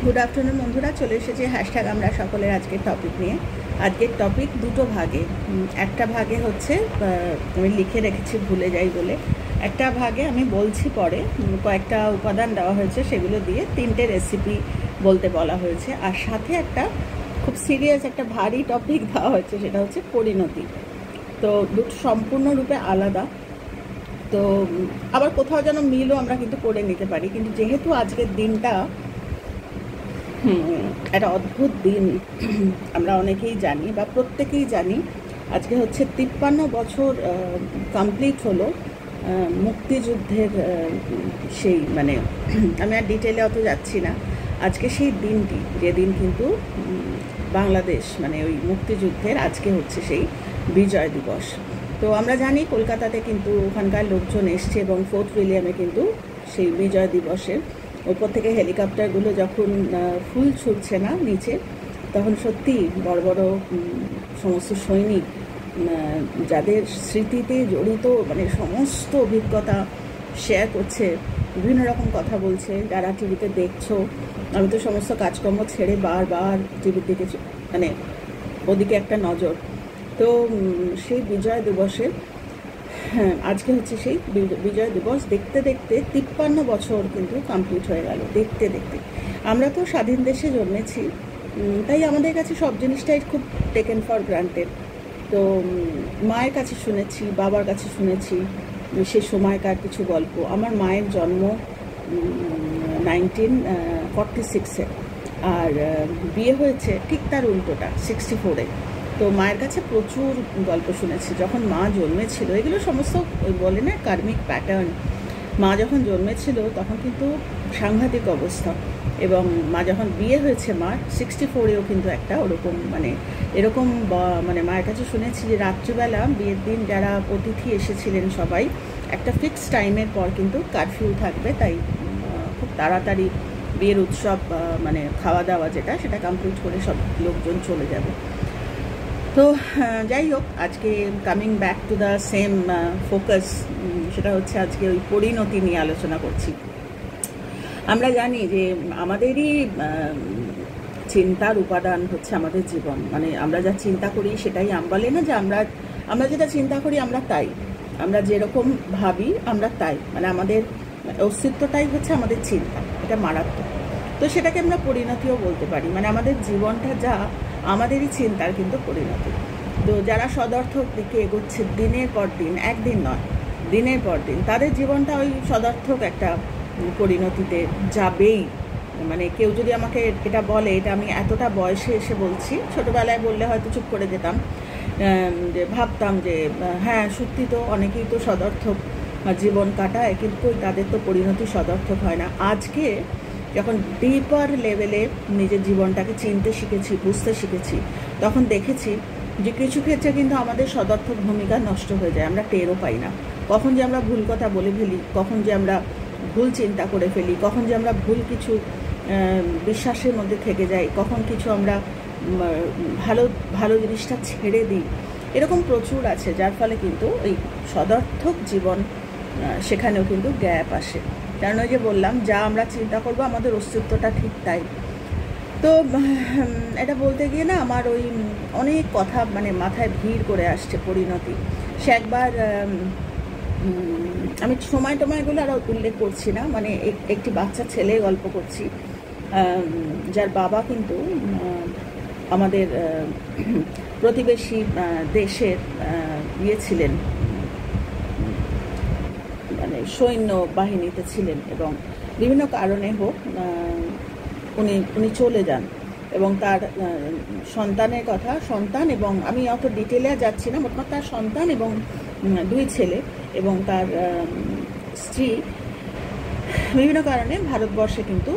Good afternoon বন্ধুরা, চলে এসেছে হ্যাশট্যাগ আমরা সকলের আজকের টপিক নিয়ে। আজকের টপিক দুটো ভাগে। একটা ভাগে হচ্ছে আমি লিখে রেখেছি ভুলে যাই বলে, একটা ভাগে আমি বলছি পরে কয়েকটা উপাদান দেওয়া হয়েছে, সেগুলো দিয়ে 3টে রেসিপি বলতে বলা হয়েছে। আর সাথে একটা খুব সিরিয়াস একটা ভারী টপিক দেওয়া হয়েছে, সেটা হচ্ছে পরিণতি। তো দুটো সম্পূর্ণরূপে আলাদা, তো আবার কোথাও যেন মিলও আমরা কিন্তু করে নিতে পারি। কিন্তু যেহেতু আজকের দিনটা একটা অদ্ভুত দিন, আমরা অনেকেই জানি বা প্রত্যেকেই জানি, আজকে হচ্ছে 53 বছর কমপ্লিট হলো মুক্তিযুদ্ধের। সেই মানে আমি আর ডিটেলে অত যাচ্ছি না। আজকে সেই দিনটি, যেদিন কিন্তু বাংলাদেশ মানে ওই মুক্তিযুদ্ধের আজকে হচ্ছে সেই বিজয় দিবস। তো আমরা জানি কলকাতাতে কিন্তু ওখানকার লোকজন এসছে এবং ফোর্ট উইলিয়ামে কিন্তু সেই বিজয় দিবসের ওপর থেকে হেলিকপ্টারগুলো যখন ফুল ছুটছে না নিচে, তখন সত্যি বড় বড় সমস্ত সৈনিক যাদের স্মৃতিতে জড়িত মানে সমস্ত অভিজ্ঞতা শেয়ার করছে, বিভিন্ন রকম কথা বলছে। যারা টিভিতে দেখছো, আমি তো সমস্ত কাজকর্ম ছেড়ে বারবার টিভির দিকে মানে ওদিকে একটা নজর। তো সেই বিজয় দিবসের আজকে হচ্ছে সেই বিজয় দিবস। দেখতে দেখতে 53 বছর কিন্তু কমপ্লিট হয়ে গেল। দেখতে দেখতে আমরা তো স্বাধীন দেশে জন্মেছি, তাই আমাদের কাছে সব জিনিসটাই খুব টেকেন ফর গ্রান্টেড। তো মায়ের কাছে শুনেছি, বাবার কাছে শুনেছি সে সময়কার কিছু গল্প। আমার মায়ের জন্ম 1946-এ, আর বিয়ে হয়েছে ঠিক তার উল্টোটা 64-এ। তো মায়ের কাছে প্রচুর গল্প শুনেছি। যখন মা জন্মেছিল, এগুলো সমস্ত ওই বলে না কার্মিক প্যাটার্ন। মা যখন জন্মেছিল তখন কিন্তু সাংঘাতিক অবস্থা, এবং মা যখন বিয়ে হয়েছে মার 64-এও কিন্তু একটা ওরকম মানে এরকম মানে মায়ের কাছে শুনেছি যে রাত্রিবেলা বিয়ের দিন যারা অতিথি এসেছিলেন সবাই একটা ফিক্সড টাইমের পর কিন্তু কারফিউ থাকবে, তাই খুব তাড়াতাড়ি বিয়ের উৎসব মানে খাওয়া দাওয়া যেটা সেটা কমপ্লিট করে সব লোকজন চলে যাবে। তো যাই হোক, আজকে coming back to the same focus, সেটা হচ্ছে আজকে ওই পরিণতি নিয়ে আলোচনা করছি। আমরা জানি যে আমাদেরই চিন্তার উপাদান হচ্ছে আমাদের জীবন। মানে আমরা যা চিন্তা করি সেটাই, বলে না যে আমরা যেটা চিন্তা করি আমরা তাই, আমরা যেরকম ভাবি আমরা তাই, মানে আমাদের অস্তিত্বটাই হচ্ছে আমাদের চিন্তা। এটা মারাত্মক। তো সেটাকে আমরা পরিণতিও বলতে পারি, মানে আমাদের জীবনটা যা আমাদেরই চিন্তার কিন্তু পরিণতি। তো যারা সদর্থক দিকে এগোচ্ছে দিনের পর দিন, একদিন নয় দিনের পর দিন, তাদের জীবনটা ওই সদর্থক একটা পরিণতিতে যাবেই। মানে কেউ যদি আমাকে এটা বলে, এটা আমি এতটা বয়সে এসে বলছি, ছোটোবেলায় বললে হয়তো চুপ করে যেতাম, যে ভাবতাম যে হ্যাঁ সত্যি তো অনেকেই তো সদর্থক জীবন কাটায়, কিন্তু তাদের তো পরিণতি সদর্থক হয় না। আজকে যখন ডিপার লেভেলে নিজের জীবনটাকে চিনতে শিখেছি, বুঝতে শিখেছি, তখন দেখেছি যে কিছু ক্ষেত্রে কিন্তু আমাদের সদর্থক ভূমিকা নষ্ট হয়ে যায়, আমরা টেরও পাই না। কখন যে আমরা ভুল কথা বলে ফেলি, কখন যে আমরা ভুল চিন্তা করে ফেলি, কখন যে আমরা ভুল কিছু বিশ্বাসের মধ্যে থেকে যাই, কখন কিছু আমরা ভালো ভালো জিনিসটা ছেড়ে দিই, এরকম প্রচুর আছে। যার ফলে কিন্তু এই সদর্থক জীবন সেখানেও কিন্তু গ্যাপ আসে। কারণ ওই যে বললাম, যা আমরা চিন্তা করবো আমাদের অস্তিত্বটা ঠিক তাই। তো এটা বলতে গিয়ে না আমার ওই অনেক কথা মানে মাথায় ভিড় করে আসছে পরিণতি। সে একবার আমি সময়গুলো আর উল্লেখ করছি না, মানে একটি বাচ্চা ছেলে গল্প করছি, যার বাবা কিন্তু আমাদের প্রতিবেশী দেশের ছিলেন, মানে সৈন্য বাহিনীতে ছিলেন, এবং বিভিন্ন কারণে হোক উনি চলে যান। এবং তার সন্তানের কথা, সন্তান এবং আমি অত ডিটেলে যাচ্ছি না, মোটমাট তার সন্তান এবং 2 ছেলে এবং তার স্ত্রী বিভিন্ন কারণে ভারতবর্ষে কিন্তু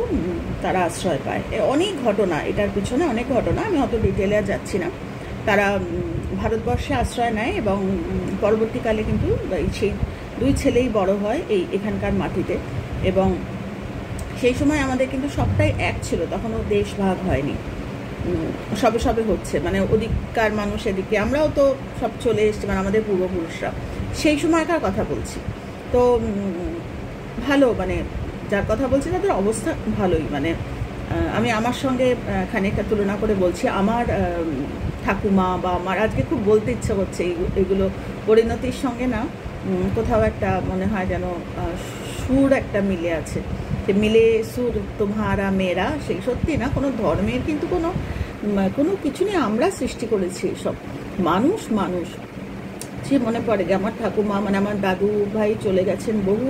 তারা আশ্রয় পায়। অনেক ঘটনা, এটার পিছনে অনেক ঘটনা, আমি অত ডিটেলে যাচ্ছি না। তারা ভারতবর্ষে আশ্রয় নেয় এবং পরবর্তীকালে কিন্তু সেই 2 ছেলেই বড় হয় এখানকার মাটিতে। এবং সেই সময় আমাদের কিন্তু সবটাই এক ছিল, তখনও দেশ ভাগ হয়নি, সবে সবে হচ্ছে, মানে ওদিককার মানুষ এদিকে, আমরাও তো সব চলে এসছি, মানে আমাদের পূর্বপুরুষরা সেই সময়কার কথা বলছি। তো ভালো, মানে যার কথা বলছি তাদের অবস্থা ভালোই, মানে আমি আমার সঙ্গে খানিকটা তুলনা করে বলছি, আমার ঠাকুমা বা আমার আজকে খুব বলতে ইচ্ছে করছে এগুলো পরিণতির সঙ্গে না কোথাও একটা মনে হয় যেন সুর একটা মিলে আছে, যে মিলে সুর তোমারা মেয়েরা, সেই সত্যি না কোনো ধর্মের কিন্তু কোনো কিছু নিয়ে আমরা সৃষ্টি করেছি সব মানুষ মানুষ। সে মনে পড়ে যে আমার ঠাকুমা মানে আমার দাদু ভাই চলে গেছেন বহু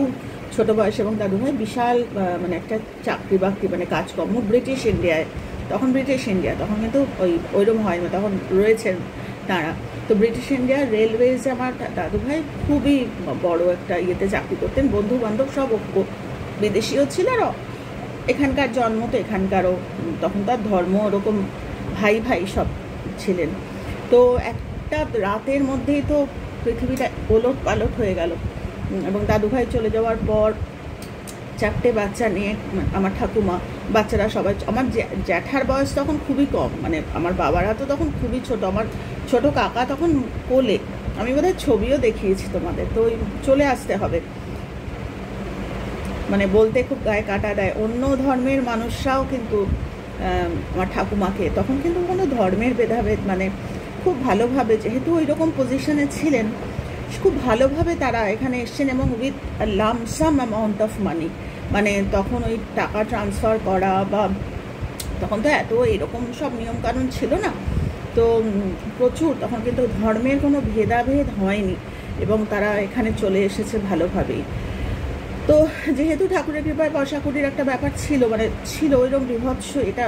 ছোট বয়স, এবং দাদু ভাই বিশাল মানে একটা চাকরি বাকরি মানে কাজকর্ম ব্রিটিশ ইন্ডিয়ায়, তখন ব্রিটিশ ইন্ডিয়া তখন কিন্তু ওইরকম হয়নি, তখন রয়েছেন তারা। তো ব্রিটিশ ইন্ডিয়ার রেলওয়েজে আমার দাদু ভাই খুবই বড় একটা ইয়েতে চাকরি করতেন, বন্ধু বান্ধব সব বিদেশিও ছিল, আর এখানকার জন্ম তো এখানকারও, তখন তার ধর্ম ওরকম ভাই ভাই সব ছিলেন। তো একটা রাতের মধ্যেই তো পৃথিবীটা ওলট পালট হয়ে গেল, এবং দাদু ভাই চলে যাওয়ার পর 4টে বাচ্চা নিয়ে আমার ঠাকুমা, বাচ্চারা সবাই, আমার জ্যাঠার বয়স তখন খুবই কম, মানে আমার বাবারা তো তখন খুবই ছোট, আমার ছোট কাকা তখন কোলে, আমি বোধহয় ছবিও দেখিয়েছি তোমাদের, তো চলে আসতে হবে, মানে বলতে খুব গায়ে কাটা দেয়। অন্য ধর্মের মানুষরাও কিন্তু আমার ঠাকুমাকে তখন কিন্তু কোনো ধর্মের ভেদাভেদ মানে খুব ভালোভাবে, যেহেতু ওই রকম পজিশনে ছিলেন, খুব ভালোভাবে তারা এখানে এসছেন, এবং with lump sum amount of money, মানে তখন ওই টাকা ট্রান্সফার করা বা তখন তো এত এরকম সব নিয়মকানুন ছিল না, তো প্রচুর তখন কিন্তু ধর্মের কোনো ভেদাভেদ হয়নি, এবং তারা এখানে চলে এসেছে ভালোভাবেই। তো যেহেতু ঠাকুরের কৃপায় পয়সা কুটির একটা ব্যাপার ছিল, মানে ছিল ওইরকম বিভৎস, এটা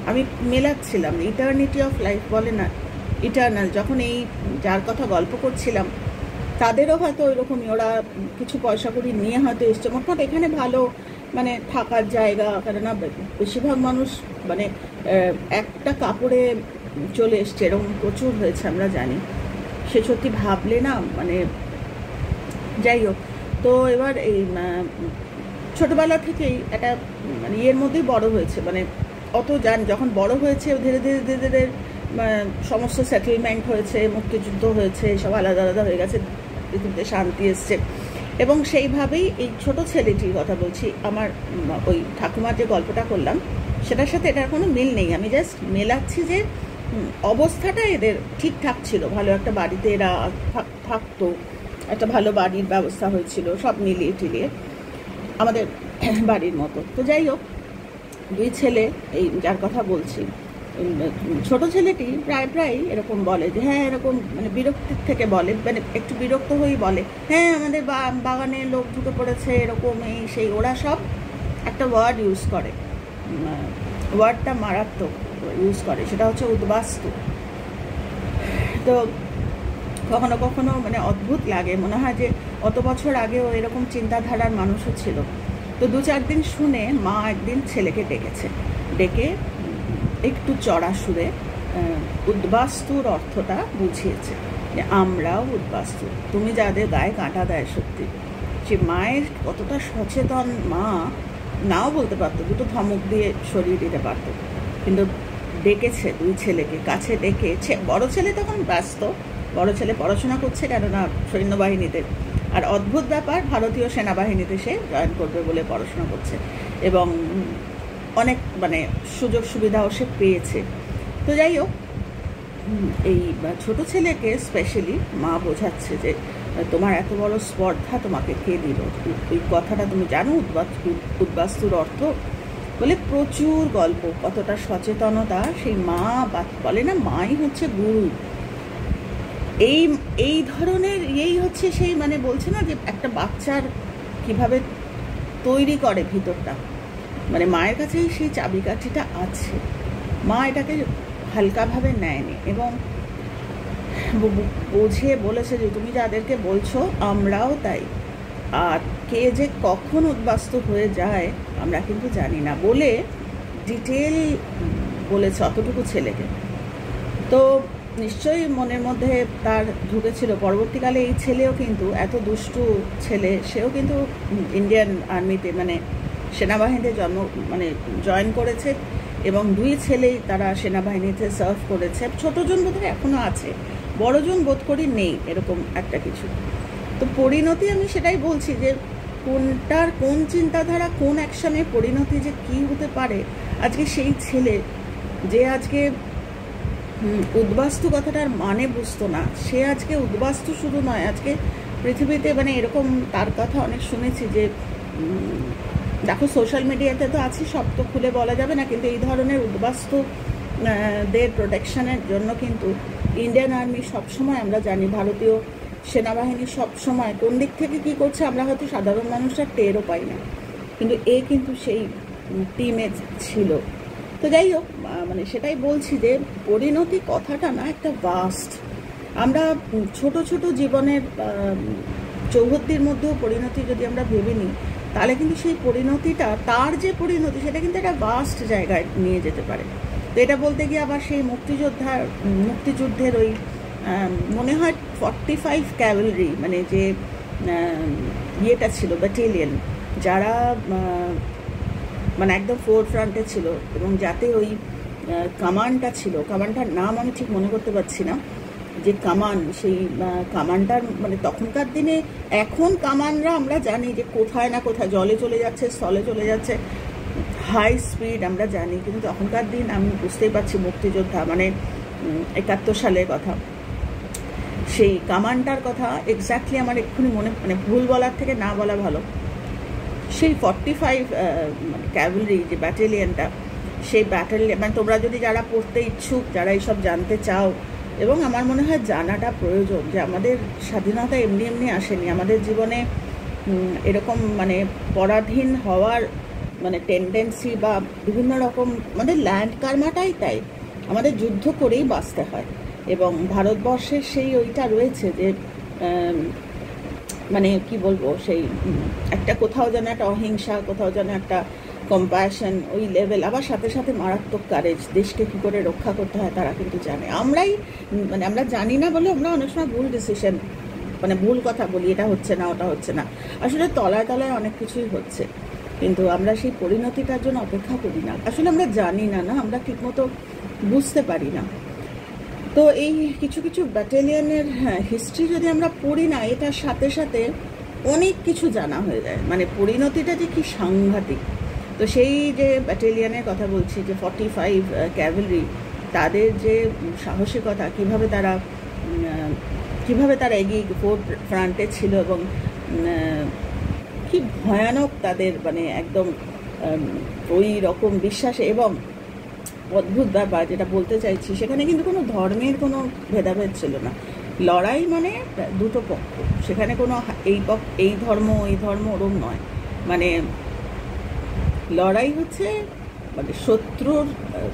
আমি মেলাচ্ছিলাম, ইটার্নিটি অফ লাইফ বলে না, ইটার্নাল, যখন এই যার কথা গল্প করছিলাম তাদেরও হয়তো ওই রকমই, ওরা কিছু পয়সা করি নিয়ে হয়তো এসছে, মোটমাট এখানে ভালো মানে থাকার জায়গা, কেননা বেশিরভাগ মানুষ মানে একটা কাপড়ে চলে এসছে, এরকম প্রচুর হয়েছে আমরা জানি, সে সত্যি ভাবলে না মানে যাই হোক। তো এবার এই ছোটোবেলা থেকেই একটা মানে ইয়ের মধ্যেই বড় হয়েছে, মানে অত যখন বড় হয়েছে ধীরে ধীরে ধীরে ধীরে সমস্ত সেটেলমেন্ট হয়েছে, মুক্তিযুদ্ধ হয়েছে, সব আলাদা আলাদা হয়ে গেছে, পৃথিবীতে শান্তি এসছে, এবং সেইভাবেই এই ছোট ছেলেটির কথা বলছি, আমার ওই ঠাকুমার যে গল্পটা করলাম সেটার সাথে এটার কোনো মিল নেই, আমি জাস্ট মেলাচ্ছি যে অবস্থাটা এদের ঠিকঠাক ছিল, ভালো একটা বাড়িতে এরা থাকতো, একটা ভালো বাড়ির ব্যবস্থা হয়েছিল, সব মিলিয়ে টিলিয়ে আমাদের বাড়ির মতো। তো যাই হোক, দুই ছেলে, এই যার কথা বলছি, ছোট ছেলেটি প্রায় এরকম বলে যে হ্যাঁ, এরকম মানে বিরক্তির থেকে বলে, মানে একটু বিরক্ত হয়েই বলে, হ্যাঁ আমাদের বাগানে লোক ঢুকে পড়েছে, এরকম এই সেই, ওরা সব একটা ওয়ার্ড ইউজ করে, ওয়ার্ডটা মারাত্মক ইউজ করে, সেটা হচ্ছে উদ্বাস্তু। তো কখনো কখনো মানে অদ্ভুত লাগে, মনে হয় যে অত বছর আগেও এরকম চিন্তাধারার মানুষও ছিল। তো 2-4 দিন শুনে মা একদিন ছেলেকে ডেকে একটু চড়া সুরে উদ্বাস্তুর অর্থটা বুঝিয়েছে, যে আমরাও উদ্বাস্তু, তুমি যাদের গায়ে কাঁটা দেয়, সত্যি সে মায়ের কতটা সচেতন, মা নাও বলতে পারতো, দুটো ধমক দিয়ে সরিয়ে দিতে পারতো, কিন্তু ডেকেছে দুই ছেলেকে কাছে ডেকে, বড় ছেলে তখন ব্যস্ত, বড় ছেলে পড়াশোনা করছে, কেননা সৈন্যবাহিনীতে, আর অদ্ভুত ব্যাপার ভারতীয় সেনাবাহিনীতে সে জয়েন করবে বলে পড়াশোনা করছে, এবং অনেক মানে সুযোগ সুবিধাও সে পেয়েছে। তো যাই হোক, এই ছোট ছেলেকে স্পেশালি মা বোঝাচ্ছে যে তোমার এত বড় স্পর্ধা তোমাকে কে দিল, ওই কথাটা তুমি জানো উদ্বাস্তুর অর্থ, বলে প্রচুর গল্প, কতটা সচেতনতা, সেই মা বলে না মাই হচ্ছে গুরু, এই ধরনের এই হচ্ছে সেই মানে বলছে না যে একটা বাচ্চার কিভাবে তৈরি করে ভিতরটা, মানে মায়ের কাছেই সেই চাবিকাঠিটা আছে, মা এটাকে হালকাভাবে নেয়নি, এবং বুঝিয়ে বলেছে যে তুমি যাদেরকে বলছো আমরাও তাই, আর কে যে কখন উদ্বাস্তু হয়ে যায় আমরা কিন্তু জানি না, বলে ডিটেল বলেছে অতটুকু ছেলেকে। তো নিশ্চয়ই মনের মধ্যে তার ঢুকেছিল, পরবর্তীকালে এই ছেলেও কিন্তু এত দুষ্টু ছেলে, সেও কিন্তু ইন্ডিয়ান আর্মিতে মানে সেনাবাহিনীতে জয়েন করেছে, এবং দুই ছেলেই তারা সেনাবাহিনীতে সার্ভ করেছে, ছোটজন বোধহয় এখনও আছে, বড়জন বোধ করি নেই, এরকম একটা কিছু। তো পরিণতি আমি সেটাই বলছি যে কোনটার কোন চিন্তাধারা কোন অ্যাকশনে পরিণতি যে কী হতে পারে। আজকে সেই ছেলে যে আজকে উদ্বাস্তু কথাটার মানে বুঝতো না, সে আজকে উদ্বাস্তু শুধু নয়, আজকে পৃথিবীতে মানে এরকম তার কথা অনেক শুনেছি যে দেখো সোশ্যাল মিডিয়াতে তো আছে, সব তো খুলে বলা যাবে না, কিন্তু এই ধরনের উদ্বাস্তু দের প্রোটেকশনের জন্য কিন্তু ইন্ডিয়ান আর্মি সবসময়, আমরা জানি ভারতীয় সেনাবাহিনী সবসময় কোন দিক থেকে কী করছে আমরা হয়তো সাধারণ মানুষরা টেরও পাই না, কিন্তু এ কিন্তু সেই টিমে ছিল। তো যাই হোক, মানে সেটাই বলছি যে পরিণতি কথাটা না একটা ভাস্ট। আমরা ছোট ছোট জীবনের চৌহদ্দির মধ্যেও পরিণতি যদি আমরা ভেবে নিই, তাহলে কিন্তু সেই পরিণতিটা, তার যে পরিণতি, সেটা কিন্তু একটা ভাস্ট জায়গায় নিয়ে যেতে পারে। তো এটা বলতে গিয়ে আবার সেই মুক্তিযুদ্ধের ওই মনে হয় 45 ক্যাভেলরি, মানে যে ইয়েটা ছিল ব্যাটালিয়ন, যারা মানে একদম ফোর ফ্রন্টে ছিল, এবং যাতে ওই কামানটা ছিল, কামানটার নাম আমি ঠিক মনে করতে পারছি না, যে কামান, সেই কামানটার মানে তখনকার দিনে, এখন কামানরা আমরা জানি যে কোথায় না কোথায় জলে চলে যাচ্ছে, স্থলে চলে যাচ্ছে, হাই স্পিড আমরা জানি, কিন্তু তখনকার দিন আমি বুঝতেই পারছি মুক্তিযোদ্ধা মানে 71 সালের কথা, সেই কামানটার কথা এক্স্যাক্টলি আমার এক্ষুনি মানে ভুল বলার থেকে না বলা ভালো। সেই 45 মানে ক্যাভেলরি যে ব্যাটালিয়নটা, সেই ব্যাটালিয়ন মানে তোমরা যদি যারা পড়তে ইচ্ছুক, যারা এইসব জানতে চাও, এবং আমার মনে হয় জানাটা প্রয়োজন, যে আমাদের স্বাধীনতা এমনি এমনি আসেনি, আমাদের জীবনে এরকম মানে পরাধীন হওয়ার মানে টেন্ডেন্সি বা বিভিন্ন রকম আমাদের ল্যান্ড কার্মাটাই তাই, আমাদের যুদ্ধ করেই বাঁচতে হয়। এবং ভারতবর্ষের সেই ওইটা রয়েছে যে মানে কি বলবো, সেই একটা কোথাও যেন একটা অহিংসা, কোথাও যেন একটা কম্প্যাশন, ওই লেভেল, আবার সাথে সাথে মারাত্মক কারেজ, দেশকে কী করে রক্ষা করতে হয় তারা কিন্তু জানে। আমরাই মানে আমরা জানি না বলে আমরা অনেক সময় ভুল ডিসিশন, মানে ভুল কথা বলি, এটা হচ্ছে না ওটা হচ্ছে না, আসলে তলায় তলায় অনেক কিছুই হচ্ছে, কিন্তু আমরা সেই পরিণতিটার জন্য অপেক্ষা করি না, আসলে আমরা জানি না, আমরা ঠিকমতো বুঝতে পারি না। তো এই কিছু কিছু ব্যাটালিয়নের হিস্ট্রি যদি আমরা পড়ি না, এটার সাথে সাথে অনেক কিছু জানা হয়ে যায়, মানে পরিণতিটা যে কি সাংঘাতিক। তো সেই যে ব্যাটালিয়নের কথা বলছি, যে 45 ক্যাভেলরি, তাদের যে সাহসিকতা, কিভাবে তারা এগিয়ে ফোর ফ্রন্টে ছিল, এবং কি ভয়ানক তাদের মানে একদম ওই রকম বিশ্বাসে, এবং অদ্ভুত ব্যাপার যেটা বলতে চাইছি, সেখানে কিন্তু কোনো ধর্মের কোনো ভেদাভেদ ছিল না, লড়াই মানে দুটো পক্ষ, সেখানে কোনো এই ধর্ম ওরম নয়, মানে লড়াই হচ্ছে মানে শত্রুর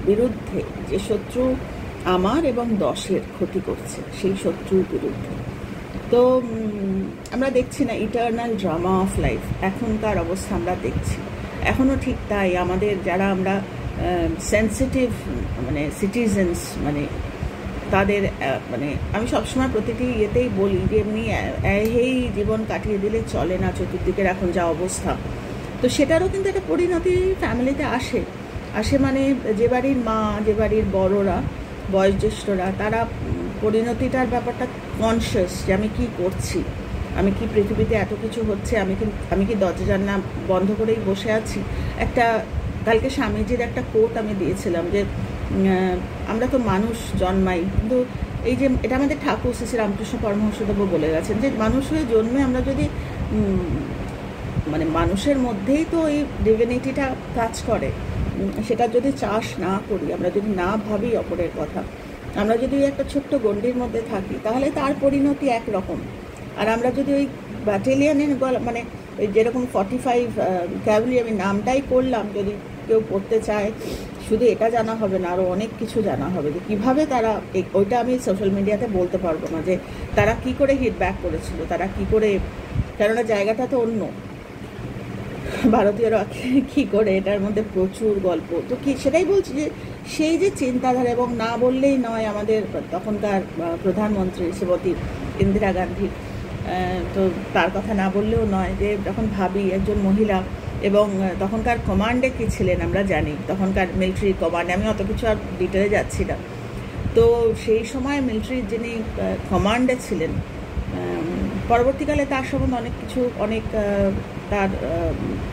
বিরুদ্ধে, যে শত্রু আমার এবং 10-এর ক্ষতি করছে, সেই শত্রুর বিরুদ্ধে। তো আমরা দেখছি না ইটারনাল ড্রামা অফ লাইফ, এখনকার অবস্থা আমরা দেখছি, এখনও ঠিক তাই। আমাদের যারা আমরা সেন্সিটিভ মানে সিটিজেন্স, মানে তাদের মানে আমি সবসময় প্রতিটি ইয়েতেই বলি যে এমনি এই জীবন কাটিয়ে দিলে চলে না, চতুর্দিকের এখন যা অবস্থা, তো সেটারও কিন্তু একটা পরিণতি ফ্যামিলিতে আসে মানে যে বাড়ির মা, যে বাড়ির বড়রা, বয়োজ্যেষ্ঠরা, তারা পরিণতিটার ব্যাপারটা কনসিয়াস, যে আমি কি করছি, আমি কি পৃথিবীতে এত কিছু হচ্ছে, আমি কি দরজা জানলা বন্ধ করেই বসে আছি। কালকে স্বামীজির একটা কোট আমি দিয়েছিলাম, যে আমরা তো মানুষ জন্মাই, কিন্তু এই যে এটা আমাদের ঠাকুর শ্রী রামকৃষ্ণ পরমহংসদেবও বলে গেছেন, যে মানুষ হয়ে জন্মে আমরা যদি মানে মানুষের মধ্যেই তো এই ডিভিনিটিটা কাজ করে, সেটা যদি চাষ না করি, আমরা যদি না ভাবি অপরের কথা, আমরা যদি একটা ছোট্ট গণ্ডির মধ্যে থাকি, তাহলে তার পরিণতি একরকম। আর আমরা যদি ওই ব্যাটালিয়নের মানে ওই যেরকম 45 ক্যাভেলরি, আমি নামটাই করলাম, যদি কেউ পড়তে চায়, শুধু এটা জানা হবে না, আরও অনেক কিছু জানা হবে, যে কীভাবে তারা, ওইটা আমি সোশ্যাল মিডিয়াতে বলতে পারবো না, যে তারা কি করে হিট ব্যাক করেছিল, তারা কি করে, কেননা জায়গাটা তো অন্য, ভারতীয়রা কী করে, এটার মধ্যে প্রচুর গল্প। তো কি সেটাই বলছি, যে সেই যে চিন্তাধারা, এবং না বললেই নয়, আমাদের তখনকার প্রধানমন্ত্রী শ্রীমতী ইন্দিরা গান্ধী, তো তার কথা না বললেও নয়, যে যখন ভাবি একজন মহিলা, এবং তখনকার কমান্ডে কী ছিলেন আমরা জানি, তখনকার মিলিটারি কমান্ডে, আমি অত কিছু আর ডিটেলে যাচ্ছি না, তো সেই সময় মিলিটারির যিনি কমান্ডে ছিলেন পরবর্তীকালে তার সম্বন্ধে অনেক কিছু, অনেক তার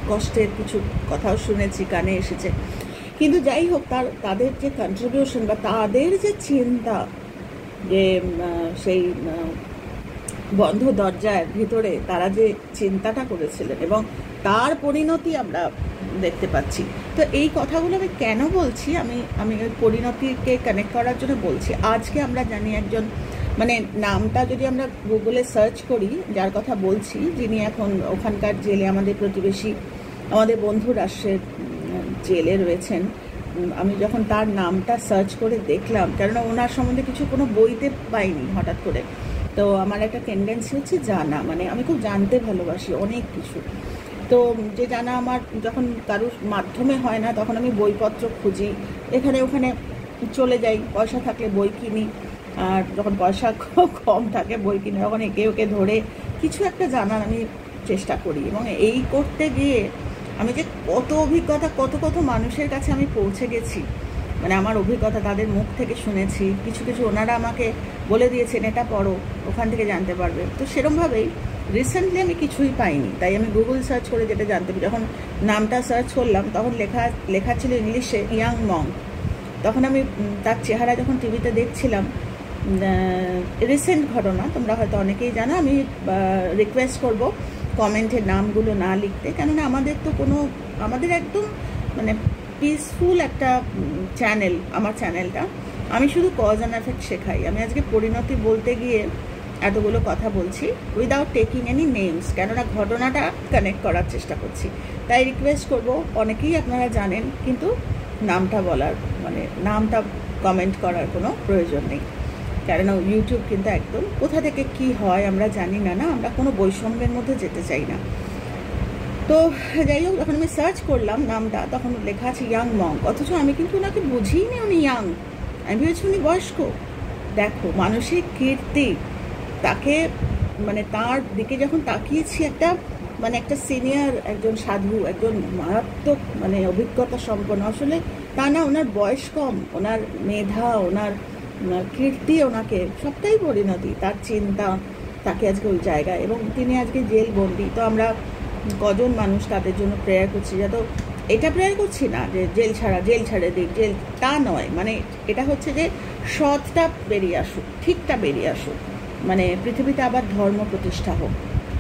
কষ্টের কিছু কথাও শুনেছি, কানে এসেছে। কিন্তু যাই হোক, তাদের যে কন্ট্রিবিউশন বা তাদের যে চিন্তা, যে সেই বন্ধ দরজার ভিতরে তারা যে চিন্তাটা করেছিলেন এবং তার পরিণতি আমরা দেখতে পাচ্ছি। তো এই কথাগুলো আমি কেন বলছি, আমি ওই পরিণতিকে কানেক্ট করার জন্য বলছি। আজকে আমরা জানি একজন, মানে নামটা যদি আমরা গুগলে সার্চ করি, যার কথা বলছি, যিনি এখন ওখানকার জেলে, আমাদের প্রতিবেশী, আমাদের বন্ধু রাষ্ট্রের জেলে রয়েছেন। আমি যখন তার নামটা সার্চ করে দেখলাম, কেননা ওনার সম্বন্ধে কিছু কোনো বইতে পাইনি হঠাৎ করে, তো আমার একটা টেন্ডেন্সি হচ্ছে জানা, মানে আমি খুব জানতে ভালোবাসি অনেক কিছু। তো যে জানা আমার যখন কারোর মাধ্যমে হয় না, তখন আমি বইপত্র খুঁজি, এখানে ওখানে চলে যাই, পয়সা থাকলে বই কিনি, আর যখন পয়সা কম থাকে বই কিনে, তখন একে ওকে ধরে কিছু একটা জানার আমি চেষ্টা করি। এবং এই করতে গিয়ে আমি যে কত অভিজ্ঞতা, কত কত মানুষের কাছে আমি পৌঁছে গেছি, মানে আমার অভিজ্ঞতা তাদের মুখ থেকে শুনেছি, কিছু কিছু ওনারা আমাকে বলে দিয়েছেন, এটা পড়ো, ওখান থেকে জানতে পারবে। তো সেরকমভাবেই রিসেন্টলি আমি কিছুই পাইনি, তাই আমি গুগল সার্চ করে যেটা জানতে পারি, যখন নামটা সার্চ করলাম তখন লেখা ছিল ইংলিশে ইয়াং মঙ্ক। তখন আমি তার চেহারা যখন টিভিতে দেখছিলাম, রিসেন্ট ঘটনা, তোমরা হয়তো অনেকেই জানো, আমি রিকোয়েস্ট করব কমেন্টের নামগুলো না লিখতে, কেননা আমাদের একদম মানে পিসফুল একটা চ্যানেল আমার চ্যানেলটা। আমি শুধু কজ অ্যান্ড এফেক্ট শেখাই। আমি আজকে পরিণতি বলতে গিয়ে এতগুলো কথা বলছি উইদাউট টেকিং এনি নেমস, কেননা ঘটনাটা কানেক্ট করার চেষ্টা করছি। তাই রিকোয়েস্ট করব, অনেকেই আপনারা জানেন, কিন্তু নামটা বলার, মানে নামটা কমেন্ট করার কোনো প্রয়োজন নেই, কারণ ইউটিউব কিন্তু একদম কোথা থেকে কি হয় আমরা জানি না, আমরা কোনো বৈষম্যের মধ্যে যেতে চাই না। তো যাই হোক, যখন আমি সার্চ করলাম নামটা, তখন লেখা আছে ইয়াং মঙ্ক, অথচ আমি কিন্তু ওনাকে বুঝিনি উনি ইয়াং, আমি ভেবেছি উনি বয়স্ক। দেখো মানুষের কীর্তি, তাকে মানে তার দিকে যখন তাকিয়েছি, একটা সিনিয়র একজন সাধু, একজন মারাত্মক মানে অভিজ্ঞতা সম্পন্ন, আসলে তা না, ওনার বয়স কম, ওনার মেধা, ওনার কীর্তি, ওনাকে সবটাই পরিণতি, তার চিন্তা তাকে আজকে ওই জায়গায়, এবং তিনি আজকে জেল বন্দি। তো আমরা কজন মানুষ তাদের জন্য প্রেয়ার করছি, যাতে এটা প্রেয়ার করছি না যে জেল ছেড়ে দিক, জেল, তা নয়, মানে এটা হচ্ছে যে সৎটা বেরিয়ে আসুক, ঠিকটা বেরিয়ে আসুক, মানে পৃথিবীতে আবার ধর্ম প্রতিষ্ঠা হোক,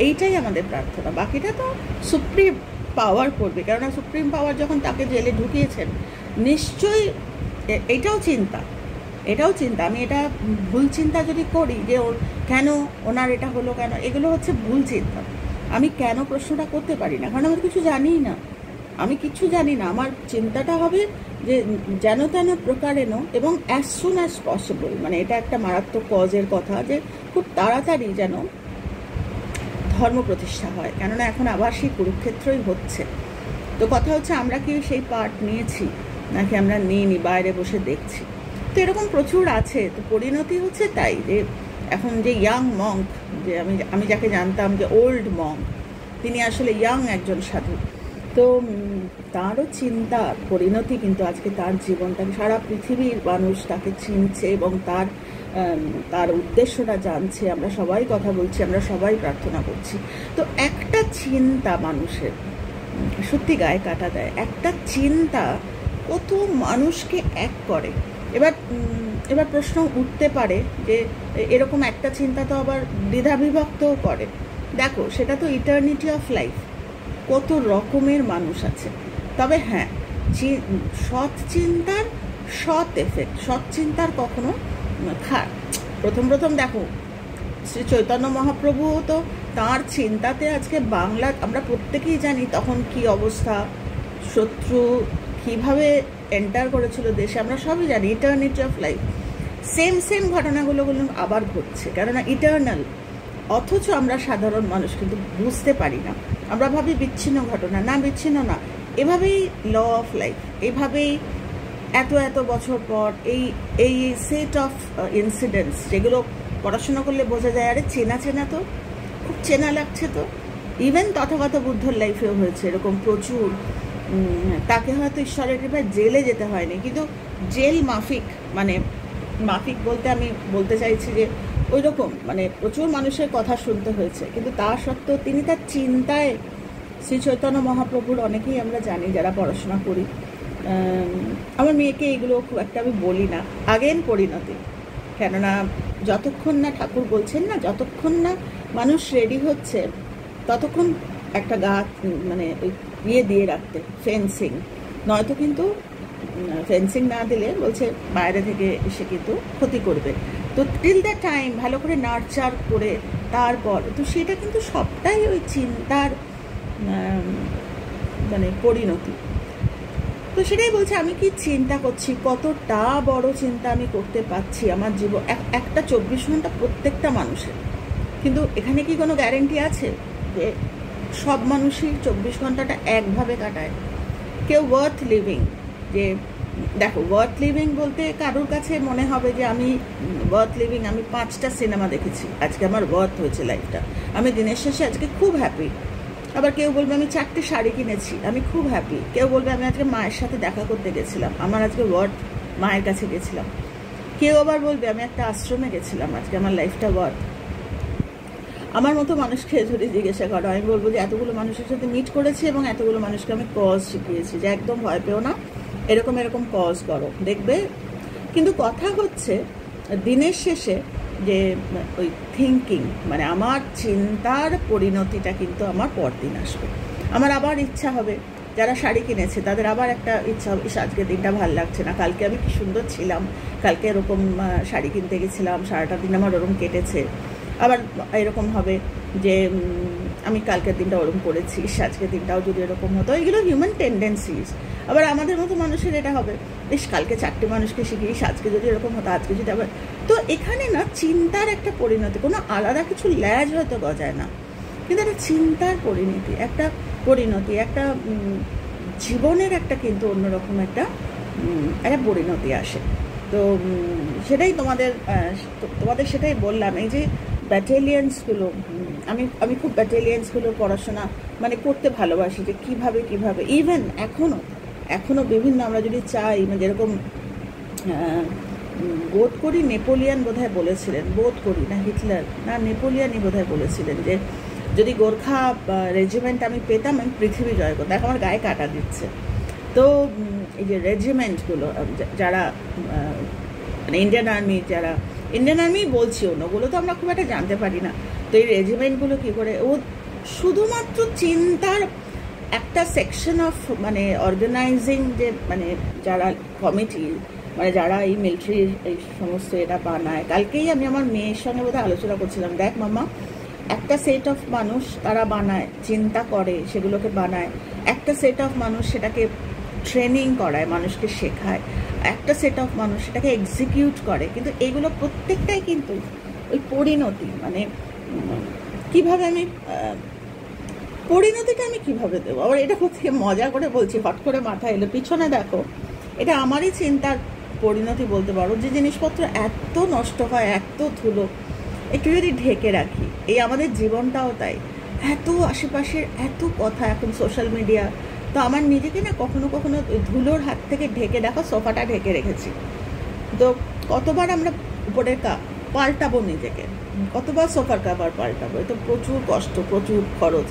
এইটাই আমাদের প্রার্থনা। বাকিটা তো সুপ্রিম পাওয়ার করবে, কেননা সুপ্রিম পাওয়ার যখন তাকে জেলে ঢুকিয়েছেন, নিশ্চয়ই এটাও চিন্তা। আমি এটা ভুল চিন্তা যদি করি যে কেন ওনার এটা হলো, কেন, এগুলো হচ্ছে ভুল চিন্তা। আমি কেন প্রশ্নটা করতে পারি না, কারণ আমি কিছু জানি না। আমার চিন্তাটা হবে যে যেন তেন প্রকারেণ এবং অ্যাজ সুন অ্যাজ পসিবল, মানে এটা একটা মারাত্মক কজের কথা, যে খুব তাড়াতাড়ি যেন ধর্ম প্রতিষ্ঠা হয়, কেননা এখন আবার সেই কুরুক্ষেত্রই হচ্ছে। তো কথা হচ্ছে, আমরা কি সেই পার্ট নিয়েছি নাকি আমরা নিইনি, বাইরে বসে দেখছি। তো এরকম প্রচুর আছে। তো পরিণতি হচ্ছে তাই, যে এখন যে ইয়াং মঙ্ক, যে আমি যাকে জানতাম যে ওল্ড মঙ্ক, তিনি আসলে ইয়াং একজন সাধু। তো তারও চিন্তা, পরিণতি কিন্তু আজকে তার জীবনটাকে সারা পৃথিবীর মানুষ তাকে চিনছে এবং তার উদ্দেশ্যটা জানছে। আমরা সবাই কথা বলছি, আমরা সবাই প্রার্থনা করছি। তো একটা চিন্তা মানুষের সত্যি গায়ে কাটা দেয়, একটা চিন্তা কত মানুষকে এক করে। এবার প্রশ্ন উঠতে পারে যে এরকম একটা চিন্তা তো আবার দ্বিধাবিভক্তও করে। দেখো, সেটা তো ইটার্নিটি অফ লাইফ, কত রকমের মানুষ আছে। তবে হ্যাঁ, সৎ চিন্তার সৎ এফেক্ট, সৎ চিন্তার কখনো প্রথম দেখো, শ্রী চৈতন্য মহাপ্রভুও তো তাঁর চিন্তাতে আজকে বাংলা, আমরা প্রত্যেকেই জানি তখন কি অবস্থা, শত্রু কিভাবে এন্টার করেছিল দেশে, আমরা সবই জানি। ইটার্নিটি অফ লাইফ, সেম ঘটনাগুলো আবার ঘটছে, কেননা ইটার্নাল। অথচ আমরা সাধারণ মানুষ কিন্তু বুঝতে পারি না, আমরা ভাবি বিচ্ছিন্ন ঘটনা, না বিচ্ছিন্ন না, এভাবেই ল অফ লাইফ, এভাবেই এত বছর পর এই সেট অফ ইনসিডেন্টস, যেগুলো পড়াশোনা করলে বোঝা যায়, আরে চেনা তো, খুব চেনা লাগছে। তো ইভেন তথাগত বুদ্ধর লাইফেও হয়েছে এরকম প্রচুর। তাকে হয়তো ঈশ্বরের কৃপায় জেলে যেতে হয়নি, কিন্তু জেল মাফিক, মানে মাফিক বলতে আমি বলতে চাইছি যে ওই রকম, মানে প্রচুর মানুষের কথা শুনতে হয়েছে, কিন্তু তা সত্ত্বেও তিনি তার চিন্তায়, শ্রী চৈতন্য মহাপ্রভুর অনেকেই আমরা জানি যারা পড়াশোনা করি, আমার মেয়েকে এগুলো খুব একটা আমি বলি না, আগেন পরিণতি, কেননা যতক্ষণ না ঠাকুর বলছেন না, যতক্ষণ না মানুষ রেডি হচ্ছে ততক্ষণ একটা গাছ মানে ইয়ে দিয়ে রাখতে, ফেন্সিং, নয়তো কিন্তু ফেন্সিং না দিলে বলছে বাইরে থেকে এসে কিন্তু ক্ষতি করবে। তো টিল দ্য টাইম ভালো করে নার্চার করে তারপর তো সেটা কিন্তু সবটাই ওই চিন্তার মানে পরিণতি। তো সেটাই বলছে, আমি কি চিন্তা করছি, কতটা বড় চিন্তা আমি করতে পারছি আমার জীবন, একটা 24 ঘন্টা প্রত্যেকটা মানুষের, কিন্তু এখানে কি কোনো গ্যারেন্টি আছে যে সব মানুষই 24 ঘন্টাটা একভাবে কাটায়? কেউ ওয়ার্থ লিভিং, যে দেখো ওয়ার্থ লিভিং বলতে কারোর কাছে মনে হবে যে আমি ওয়ার্থ লিভিং, আমি 5টা সিনেমা দেখেছি, আজকে আমার ওয়ার্থ হয়েছে লাইফটা, আমি দিনের শেষে আজকে খুব হ্যাপি। আবার কেউ বলবে আমি 4টে শাড়ি কিনেছি, আমি খুব হ্যাপি। কেউ বলবে আমি আজকে মায়ের সাথে দেখা করতে গেছিলাম, আমার আজকে ওয়ার্থ, মায়ের কাছে গেছিলাম। কেউ আবার বলবে আমি একটা আশ্রমে গেছিলাম, আজকে আমার লাইফটা ওয়ার্থ। আমার মতো মানুষকে যদি জিজ্ঞাসা করো, আমি বলবো যে এতগুলো মানুষের সাথে মিট করেছি এবং এতগুলো মানুষকে আমি কজ শিখিয়েছি যে একদম ভয় পেও না, এরকম এরকম কজ করো, দেখবে। কিন্তু কথা হচ্ছে দিনের শেষে যে ওই থিঙ্কিং, মানে আমার চিন্তার পরিণতিটা কিন্তু আমার পরদিন আসবে। আমার আবার ইচ্ছা হবে, যারা শাড়ি কিনেছে তাদের আবার একটা ইচ্ছা হবে, আজকে দিনটা ভালো লাগছে না, কালকে আমি কি সুন্দর ছিলাম, কালকে এরকম শাড়ি কিনতে গেছিলাম, সারাটা দিন আমার ওরকম কেটেছে। আবার এরকম হবে যে আমি কালকের দিনটা ওরকম করেছি, আজকের দিনটাও যদি এরকম হতো। এগুলো হিউম্যান টেন্ডেন্সিস। আবার আমাদের মতো মানুষের এটা হবে, বেশ কালকে 4টে মানুষকে শিখিয়েছি, আজকে যদি এরকম হতো, আজকে যদি আবার। তো এখানে না চিন্তার একটা পরিণতি, কোনো আলাদা কিছু ল্যাজ হয়তো গজায় না, কিন্তু একটা চিন্তার পরিণতি, একটা পরিণতি, একটা জীবনের একটা কিন্তু অন্যরকম একটা পরিণতি আসে। তো সেটাই তোমাদের সেটাই বললাম, এই যে ব্যাটালিয়ান্সগুলো, আমি খুব ব্যাটালিয়ান্সগুলো পড়াশোনা মানে করতে ভালোবাসি, যে কীভাবে ইভেন এখনও বিভিন্ন আমরা যদি চাই, মানে যেরকম বোধ করি নেপোলিয়ান বোধহয় বলেছিলেন, বোধ করি না হিটলার না নেপোলিয়ানই বোধহয় বলেছিলেন যে যদি গোর্খা রেজিমেন্ট আমি পেতাম আমি পৃথিবী জয় করতাম। দেখো আমার গায়ে কাটা দিচ্ছে। তো এই যে রেজিমেন্টগুলো যারা মানে ইন্ডিয়ান আর্মি বলছি, অন্যগুলো তো আমরা খুব একটা জানতে পারি না। তো এই রেজিমেন্টগুলো কী করে, ও শুধুমাত্র চিন্তার একটা সেকশন অফ মানে অর্গানাইজিং, যে মানে যারা কমিটি, মানে যারা এই মিলিটারির এই সমস্ত এটা বানায়। কালকেই আমি আমার মেয়ের সঙ্গে বোধহয় আলোচনা করছিলাম, দেখ মামা, একটা সেট অফ মানুষ তারা বানায়, চিন্তা করে, সেগুলোকে বানায়। একটা সেট অফ মানুষ সেটাকে ট্রেনিং করায়, মানুষকে শেখায়। একটা সেট অফ মানুষ সেটাকে এক্সিকিউট করে। কিন্তু এগুলো প্রত্যেকটাই কিন্তু ওই পরিণতি, মানে কিভাবে আমি পরিণতিটা আমি কিভাবে দেবো। আবার এটা কোথায় মজা করে বলছি, হট করে মাথা এলো, পিছনে দেখো, এটা আমারই চিন্তার পরিণতি বলতে পারো। যে জিনিসপত্র এত নষ্ট হয়, এত ধুলো, একটু যদি ঢেকে রাখি, এই আমাদের জীবনটাও তাই, এত আশেপাশের এত কথা, এখন সোশ্যাল মিডিয়া। তো আমার নিজেকে না কখনো কখনো ধুলোর হাত থেকে ঢেকে, দেখো সোফাটা ঢেকে রেখেছি, তো কতবার আমরা উপরের পাল্টাবো নিজেকে, কতবার সোফার কাভার পাল্টাবো, তো প্রচুর কষ্ট, প্রচুর খরচ।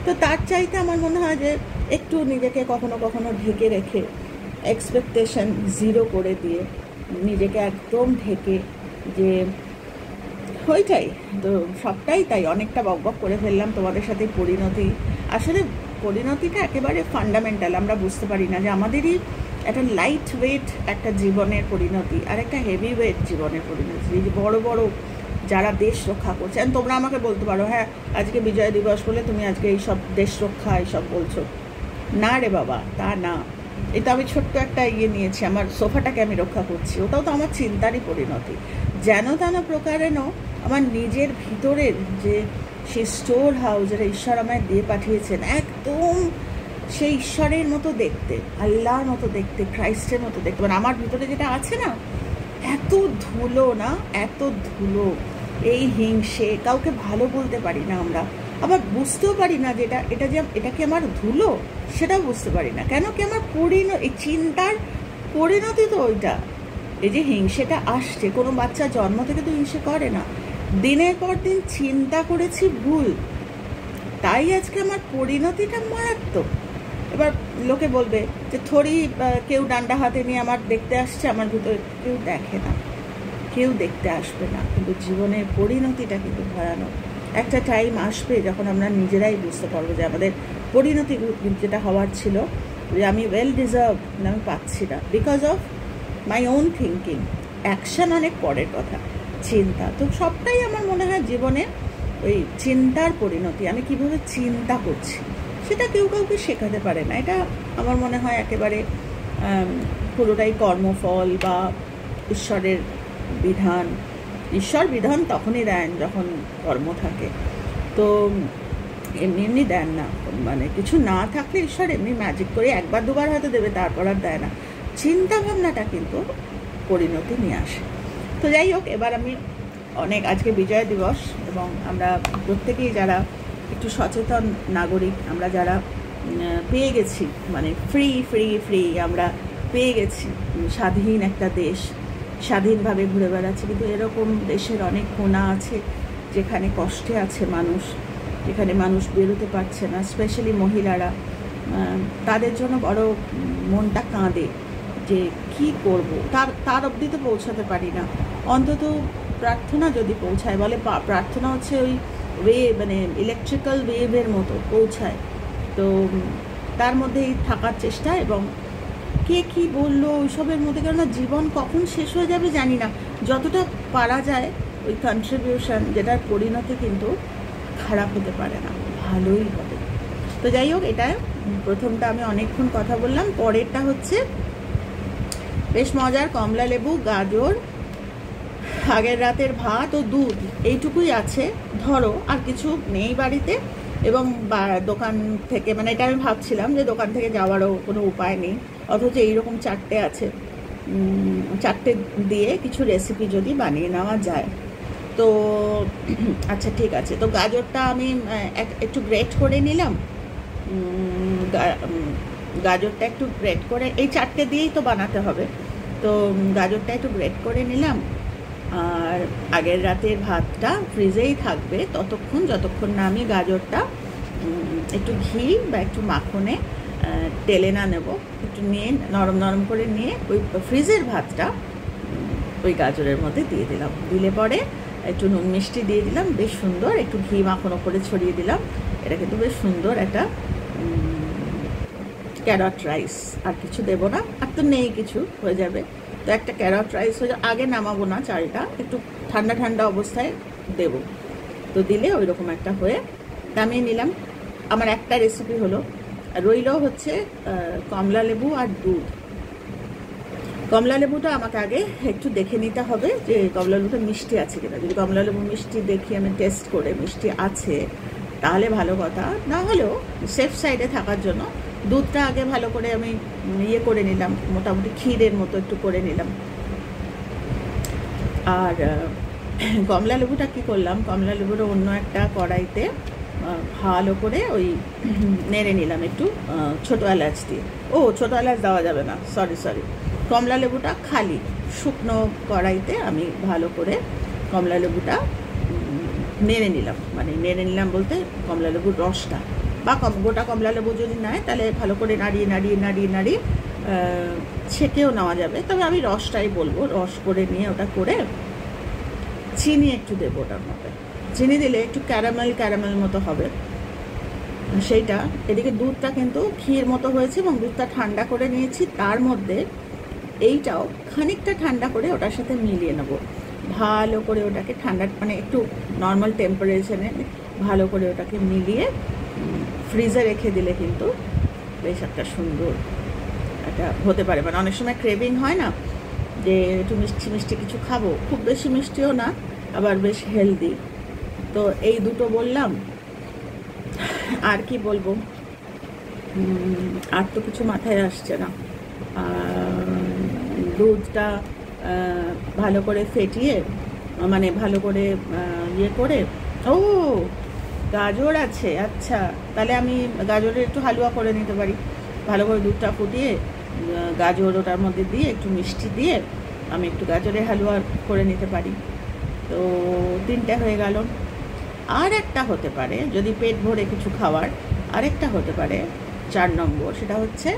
তো তার চাইতে আমার মনে হয় যে একটু নিজেকে কখনো কখনো ঢেকে রেখে, এক্সপেকটেশন জিরো করে দিয়ে, নিজেকে একদম ঢেকে, যে ওইটাই তো সবটাই তাই। অনেকটা বকবক করে ফেললাম তোমাদের সাথে। পরিণতি, আসলে পরিণতিটা একেবারে ফান্ডামেন্টাল, আমরা বুঝতে পারি না যে আমাদেরই একটা লাইট ওয়েট একটা জীবনের পরিণতি আর একটা হেভি ওয়েট জীবনের পরিণতি। এই যে বড় বড় যারা দেশ রক্ষা করছেন, তোমরা আমাকে বলতে পারো হ্যাঁ আজকে বিজয় দিবস বলে তুমি আজকে এইসব দেশ রক্ষা এইসব বলছো, না রে বাবা, তা না। এই তো আমি ছোট্ট একটা নিয়েছি, আমার সোফাটাকে আমি রক্ষা করছি, ওটাও তো আমার চিন্তারই পরিণতি। যেন তেন প্রকারেণ আমার নিজের ভিতরের যে সেই স্টোর হাউস, যেটা ঈশ্বর আমায় দিয়ে পাঠিয়েছেন, একদম সেই ঈশ্বরের মতো দেখতে, আল্লাহর মতো দেখতে, ক্রাইস্টের মতো দেখতে, মানে আমার ভিতরে যেটা আছে না, এত ধুলো না, এত ধুলো, এই হিংসে, কাউকে ভালো বলতে পারি না আমরা, আবার বুঝতেও পারি না যে এটা কি আমার ধুলো, সেটাও বুঝতে পারি না। কেন কি আমার এই চিন্তার পরিণতি তো ওইটা। এই যে হিংসেটা আসছে, কোনো বাচ্চা জন্ম থেকে তো হিংসে করে না, দিনের পর দিন চিন্তা করেছি ভুল, তাই আজকে আমার পরিণতিটা মারাত্মক। এবার লোকে বলবে যে থোড়ি কেউ ডান্ডা হাতে নিয়ে আমার দেখতে আসছে, আমার ভিতরে কেউ দেখে না, কেউ দেখতে আসবে না, কিন্তু জীবনের পরিণতিটা কিন্তু ভয়ানক। একটা টাইম আসবে যখন আমরা নিজেরাই বুঝতে পারবো যে আমাদের পরিণতি যেটা হওয়ার ছিল, যে আমি ওয়েল ডিজার্ভ আমি পাচ্ছি না, because of my own thinking. Action অনেক পরের কথা, চিন্তা তো সবটাই আমার মনে হয় জীবনে ওই চিন্তার পরিণতি। আমি কিভাবে চিন্তা করছি সেটা কেউ কাউকে শেখাতে পারে না, এটা আমার মনে হয় একেবারে পুরোটাই কর্মফল বা ঈশ্বরের বিধান। ঈশ্বর বিধান তখনই দেন যখন কর্ম থাকে, তো এমনি এমনি দেন না, মানে কিছু না থাকলে ঈশ্বর এমনি ম্যাজিক করে একবার দুবার হয়তো দেবে, তারপর আর দেয় না। চিন্তা ভাবনাটা কিন্তু পরিণতি নিয়ে আসে। তো যাই হোক, এবার আমি অনেক, আজকে বিজয় দিবস এবং আমরা প্রত্যেকেই যারা একটু সচেতন নাগরিক, আমরা যারা পেয়ে গেছি, মানে ফ্রি ফ্রি ফ্রি আমরা পেয়ে গেছি স্বাধীন একটা দেশ, স্বাধীনভাবে ঘুরে বেড়াচ্ছে, কিন্তু এরকম দেশের অনেক কোণা আছে যেখানে কষ্টে আছে মানুষ, যেখানে মানুষ বেরোতে পারছে না, স্পেশালি মহিলারা। তাদের জন্য বড় মনটা কাঁদে যে কি করব, তার অবধি তো পৌঁছাতে পারি না, অন্তত প্রার্থনা যদি পৌঁছায়। বলে প্রার্থনা হচ্ছে ওই মানে ইলেকট্রিক্যাল ওয়েভের মতো পৌঁছায়, তো তার মধ্যেই থাকার চেষ্টা। এবং কে কি বললো ওইসবের মধ্যে, কেননা জীবন কখন শেষ হয়ে যাবে জানি না, যতটা পারা যায় ওই কন্ট্রিবিউশন, যেটার পরিণতি কিন্তু খারাপ হতে পারে না, ভালোই হবে। তো যাই হোক, এটা প্রথমটা আমি অনেকক্ষণ কথা বললাম। পরেরটা হচ্ছে বেশ মজার, কমলা লেবু, গাজর, আগের রাতের ভাত ও দুধ, এইটুকুই আছে ধরো, আর কিছু নেই বাড়িতে। এবং দোকান থেকে, মানে এটা আমি ভাবছিলাম যে দোকান থেকে যাওয়ারও কোনো উপায় নেই, অথচ এইরকম চারটে আছে, চারটে দিয়ে কিছু রেসিপি যদি বানিয়ে নেওয়া যায় তো আচ্ছা ঠিক আছে। তো গাজরটা আমি একটু গ্রেট করে নিলাম, গাজরটা একটু গ্রেট করে, এই চারটে দিয়েই তো বানাতে হবে, তো গাজরটা একটু গ্রেট করে নিলাম। আর আগের রাতের ভাতটা ফ্রিজেই থাকবে ততক্ষণ, যতক্ষণ না আমি গাজরটা একটু ঘি বা একটু মাখনে টেলে না নেব, একটু নিয়ে নরম নরম করে নিয়ে ওই ফ্রিজের ভাতটা ওই গাজরের মধ্যে দিয়ে দিলাম। দিলে পরে একটু নুন মিষ্টি দিয়ে দিলাম, বেশ সুন্দর, একটু ঘি মাখন ওপরে ছড়িয়ে দিলাম। এটা কিন্তু বেশ সুন্দর একটা ক্যারট রাইস, আর কিছু দেবো না, আর তো নেই কিছু, হয়ে যাবে। তো একটা ক্যারট রাইস হয়ে যাবে। আগে নামাবো না চালটা, একটু ঠান্ডা ঠান্ডা অবস্থায় দেবো, তো দিলে ওই রকম একটা হয়ে নামিয়ে নিলাম। আমার একটা রেসিপি হলো। রইল হচ্ছে কমলা লেবু আর দুধ। কমলা লেবুটা আমাকে আগে একটু দেখে নিতে হবে যে কমলা লেবুটা মিষ্টি আছে কিনা। যদি কমলা লেবু মিষ্টি দেখি আমি টেস্ট করে মিষ্টি আছে তাহলে ভালো কথা, না হলেও সেফ সাইডে থাকার জন্য দুধটা আগে ভালো করে আমি ইয়ে করে নিলাম, মোটামুটি ক্ষীরের মতো একটু করে নিলাম। আর কমলা লেবুটা কী করলাম, কমলা লেবুটা অন্য একটা কড়াইতে ভালো করে ওই নেড়ে নিলাম একটু ছোটো এলাচ দিয়ে। ও ছোটো এলাচ দেওয়া যাবে না, সরি। কমলা লেবুটা খালি শুকনো কড়াইতে আমি ভালো করে কমলা লেবুটা নেড়ে নিলাম, মানে নেড়ে নিলাম বলতে কমলা লেবুর রসটা, বা গোটা কমলা লেবু যদি নেয় তাহলে ভালো করে নাড়িয়ে ছেঁকেও নেওয়া যাবে, তবে আমি রসটাই বলবো। রস করে নিয়ে ওটা করে চিনি একটু দেবো ওটার মধ্যে, চিনি দিলে একটু ক্যারামেল মতো হবে সেইটা। এদিকে দুধটা কিন্তু ক্ষীর মতো হয়েছে এবং দুধটা ঠান্ডা করে নিয়েছি, তার মধ্যে এইটাও খানিকটা ঠান্ডা করে ওটার সাথে মিলিয়ে নেবো ভালো করে। ওটাকে ঠান্ডা, মানে একটু নর্মাল টেম্পারেচারে ভালো করে ওটাকে মিলিয়ে ফ্রিজে রেখে দিলে কিন্তু বেশ একটা সুন্দর একটা হতে পারে। মানে অনেক সময় ক্রেভিং হয় না যে একটু মিষ্টি কিছু খাবো, খুব বেশি মিষ্টিও না, আবার বেশ হেলদি। তো এই দুটো বললাম, আর কি বলবো, আর তো কিছু মাথায় আসছে না। দুধটা ভালো করে ফেটিয়ে, মানে ভালো করে ইয়ে করে, ও গাজর আছে, আচ্ছা তাহলে আমি গাজরের একটু হালুয়া করে নিতে পারি। ভালো করে দুধটা ফুটিয়ে গাজর ওটার মধ্যে দিয়ে একটু মিষ্টি দিয়ে আমি একটু গাজরের হালুয়া করে নিতে পারি। তো 3টে হয়ে গেল। আর একটা হতে পারে, যদি পেট ভরে কিছু খাওয়ার, আরেকটা হতে পারে 4 নম্বর, সেটা হচ্ছে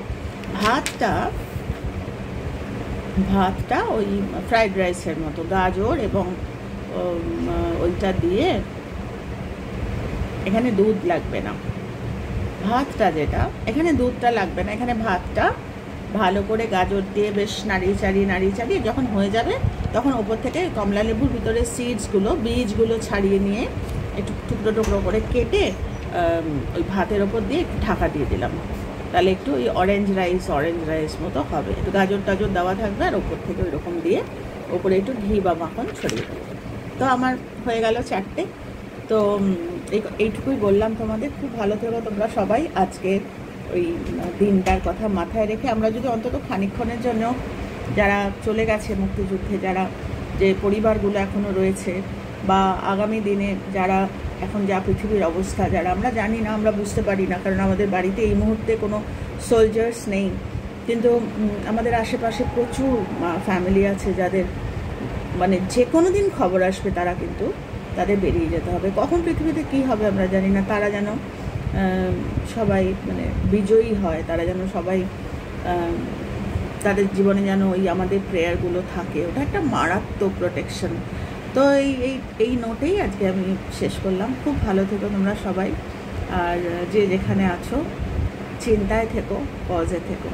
ভাতটা ওই ফ্রাইড রাইসের মতো গাজর এবং ওইটা দিয়ে, এখানে দুধ লাগবে না, ভাতটা যেটা, এখানে দুধটা লাগবে না, এখানে ভাতটা ভালো করে গাজর দিয়ে বেশ নাড়িয়ে চাড়িয়ে যখন হয়ে যাবে, তখন ওপর থেকে কমলা লেবুর ভিতরে সিডসগুলো, বীজগুলো ছাড়িয়ে নিয়ে একটু টুকরো টুকরো করে কেটে ওই ভাতের ওপর দিয়ে একটু ঢাকা দিয়ে দিলাম। তাহলে একটু ওই অরেঞ্জ রাইস মতো হবে, একটু গাজর টাজর দেওয়া থাকবে, আর ওপর থেকে ওইরকম দিয়ে ওপরে একটু ঘি বা মাখন ছড়িয়ে দেবো। তো আমার হয়ে গেল 4টে। তো এইটুকুই বললাম তোমাদের। খুব ভালো থেকো তোমরা সবাই। আজকে ওই দিনটার কথা মাথায় রেখে আমরা যদি অন্তত খানিকক্ষণের জন্য, যারা চলে গেছে মুক্তিযুদ্ধে, যারা যে পরিবারগুলো এখনও রয়েছে, বা আগামী দিনে যারা এখন যা পৃথিবীর অবস্থা, যারা আমরা জানি না, আমরা বুঝতে পারি না, কারণ আমাদের বাড়িতে এই মুহূর্তে কোনো সোলজার্স নেই, কিন্তু আমাদের আশেপাশে প্রচুর ফ্যামিলি আছে যাদের মানে যে কোনো দিন খবর আসবে, তারা কিন্তু তাদের বেরিয়ে যেতে হবে। কখন পৃথিবীতে কী হবে আমরা জানি না। তারা যেন সবাই মানে বিজয়ী হয়, তারা যেন সবাই তাদের জীবনে যেন ওই আমাদের প্রেয়ারগুলো থাকে, ওটা একটা মারাত্মক প্রোটেকশন। তো এই নোটেই আজকে আমি শেষ করলাম। খুব ভালো থেকো তোমরা সবাই, আর যে যেখানে আছো চিন্তায় থেকো, পজে থেকো।